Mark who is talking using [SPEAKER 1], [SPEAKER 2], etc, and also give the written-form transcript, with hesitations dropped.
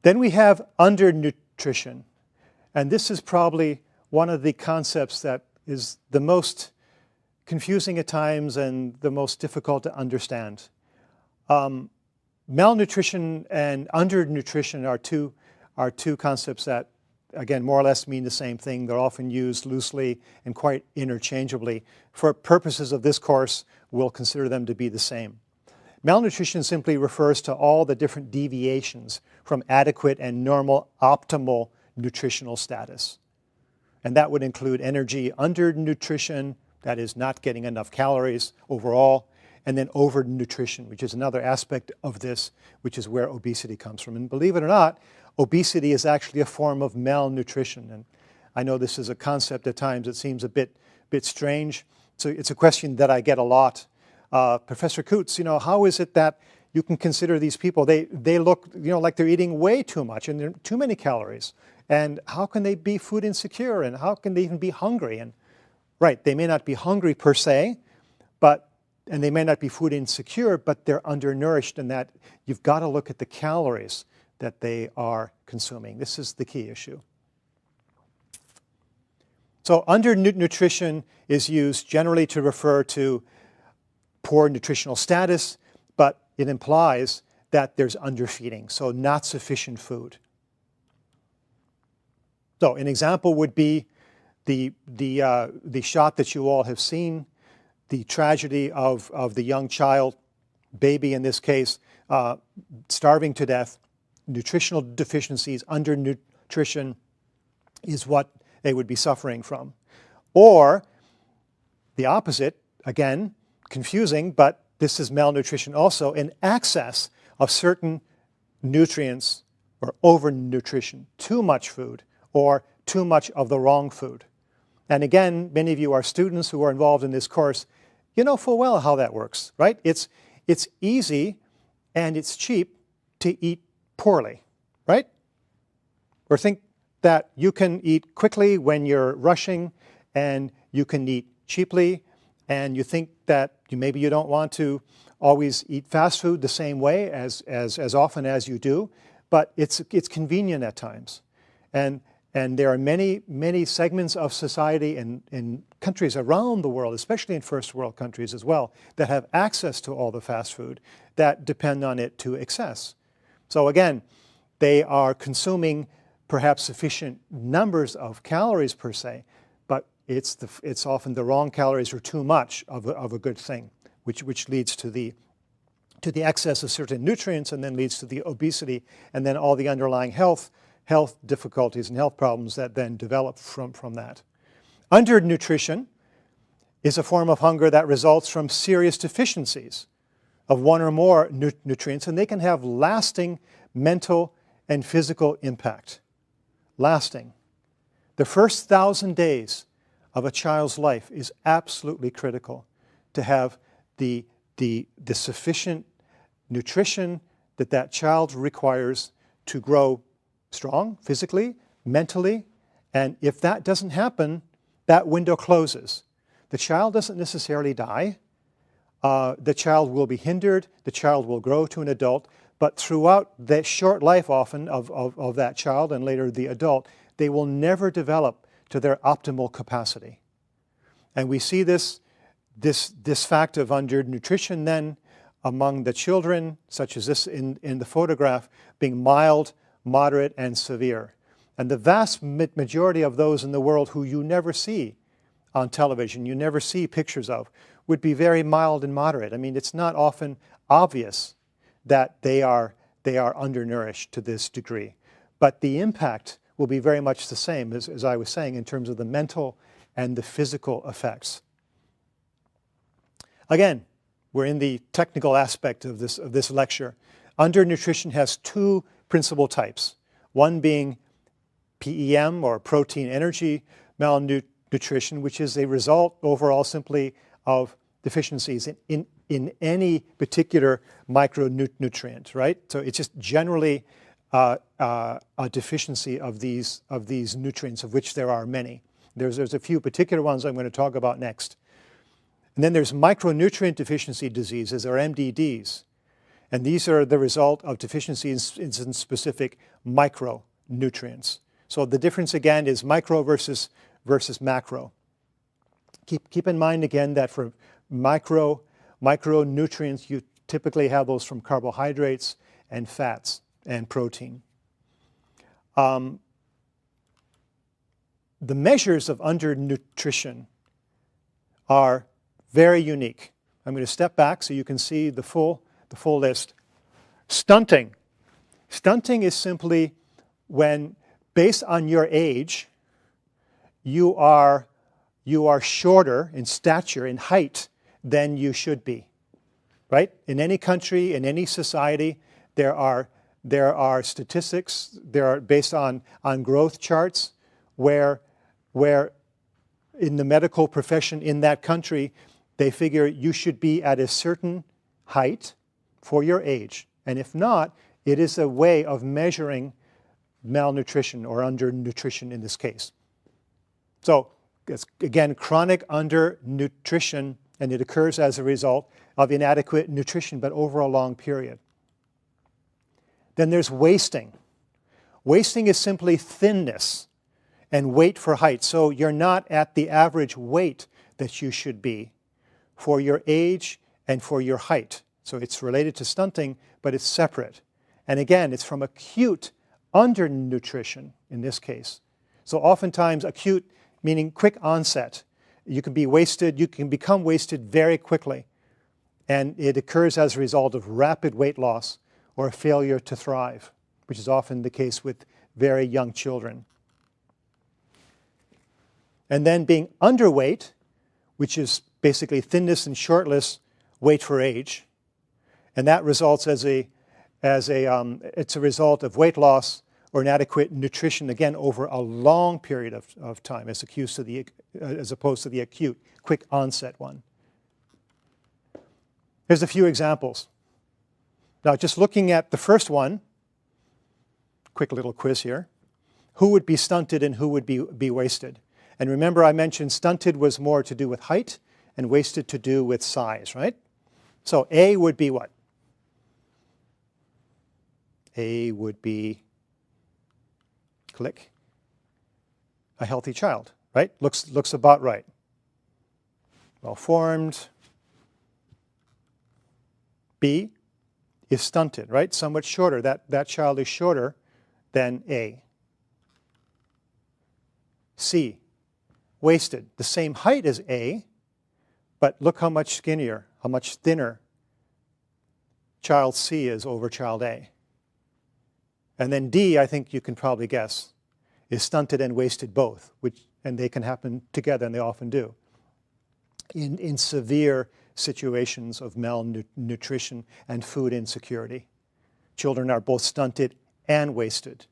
[SPEAKER 1] Then we have undernutrition. And this is probably one of the concepts that is the most confusing at times and the most difficult to understand. Malnutrition and undernutrition are two concepts that, again, more or less mean the same thing. They're often used loosely and quite interchangeably. For purposes of this course, we'll consider them to be the same. Malnutrition simply refers to all the different deviations from adequate and normal optimal nutritional status. And that would include energy undernutrition, that is not getting enough calories overall, and then overnutrition, which is another aspect of this, which is where obesity comes from. And believe it or not, obesity is actually a form of malnutrition. And I know this is a concept at times that seems a bit strange. So it's a question that I get a lot. Professor Coutts, how is it that you can consider these people, they look like they're eating way too much and there are too many calories. And how can they be food insecure? And how can they even be hungry? And right, they may not be hungry per se, and they may not be food insecure, but they're undernourished in that you've got to look at the calories that they are consuming. This is the key issue. So undernutrition is used generally to refer to poor nutritional status, but it implies that there's underfeeding, so not sufficient food. So an example would be the shot that you all have seen, the tragedy of the young child, baby in this case, starving to death. Nutritional deficiencies, undernutrition is what they would be suffering from. Or the opposite, again, confusing, but this is malnutrition also, an excess of certain nutrients or overnutrition, too much food or too much of the wrong food. And again, many of you are students who are involved in this course. You know full well how that works, right? It's easy and it's cheap to eat poorly, right? Or think that you can eat quickly when you're rushing and you can eat cheaply, and you think that maybe you don't want to always eat fast food the same way as often as you do, but it's convenient at times. And there are many segments of society in countries around the world, especially in first world countries as well, that have access to all the fast food that depend on it to excess. So again, they are consuming perhaps sufficient numbers of calories per se, but it's often the wrong calories or too much of a good thing, which leads to the excess of certain nutrients and then leads to the obesity and then all the underlying health difficulties and health problems that then develop from that. Undernutrition is a form of hunger that results from serious deficiencies of one or more nutrients, and they can have lasting mental and physical impact. Lasting. The first 1,000 days of a child's life is absolutely critical to have the sufficient nutrition that child requires to grow strong physically, mentally, and if that doesn't happen, that window closes. The child doesn't necessarily die. The child will be hindered. The child will grow to an adult, but throughout that short life often of that child and later the adult, they will never develop to their optimal capacity. And we see this fact of undernutrition then among the children, such as this in the photograph, being mild, moderate, and severe. And the vast majority of those in the world who you never see on television, you never see pictures of, would be very mild and moderate. I mean, it's not often obvious that they are undernourished to this degree. But the impact will be very much the same, as I was saying, in terms of the mental and the physical effects. Again, we're in the technical aspect of this lecture. Undernutrition has two principal types, one being PEM, or protein energy malnutrition, which is a result overall simply of deficiencies in any particular micronutrient, right? So it's just generally a deficiency of these nutrients, of which there are many. There's a few particular ones I'm going to talk about next. And then there's micronutrient deficiency diseases, or MDDs. And these are the result of deficiency in specific micronutrients. So the difference again is micro versus macro. Keep in mind again that for micronutrients, you typically have those from carbohydrates and fats and protein. The measures of undernutrition are very unique. I'm going to step back so you can see the full list. Stunting. Stunting is simply when, based on your age, you are shorter in stature, in height, than you should be. Right? In any country, in any society, there are statistics, there are based on growth charts where in the medical profession in that country, they figure you should be at a certain height for your age. And if not, it is a way of measuring malnutrition or undernutrition in this case. So, it's, again, chronic undernutrition, and it occurs as a result of inadequate nutrition, but over a long period. Then there's wasting. Wasting is simply thinness and weight for height. So you're not at the average weight that you should be for your age and for your height. So it's related to stunting, but it's separate. And again, it's from acute undernutrition in this case. So oftentimes acute meaning quick onset. You can be wasted, you can become wasted very quickly. And it occurs as a result of rapid weight loss or a failure to thrive, which is often the case with very young children. And then being underweight, which is basically thinness and shortness, weight for age. And that results it's a result of weight loss or inadequate nutrition, again, over a long period of time, as opposed to the acute, quick onset one. Here's a few examples. Now, just looking at the first one, quick little quiz here. Who would be stunted and who would be wasted? And remember, I mentioned stunted was more to do with height and wasted to do with size, right? So A would be what? A would be, click, a healthy child, right? Looks about right. Well-formed. B is stunted, right? Somewhat shorter. That child is shorter than A. C, wasted. The same height as A, but look how much skinnier, how much thinner child C is over child A. And then D, I think you can probably guess, is stunted and wasted both, and they can happen together, and they often do, in severe situations of malnutrition and food insecurity. Children are both stunted and wasted.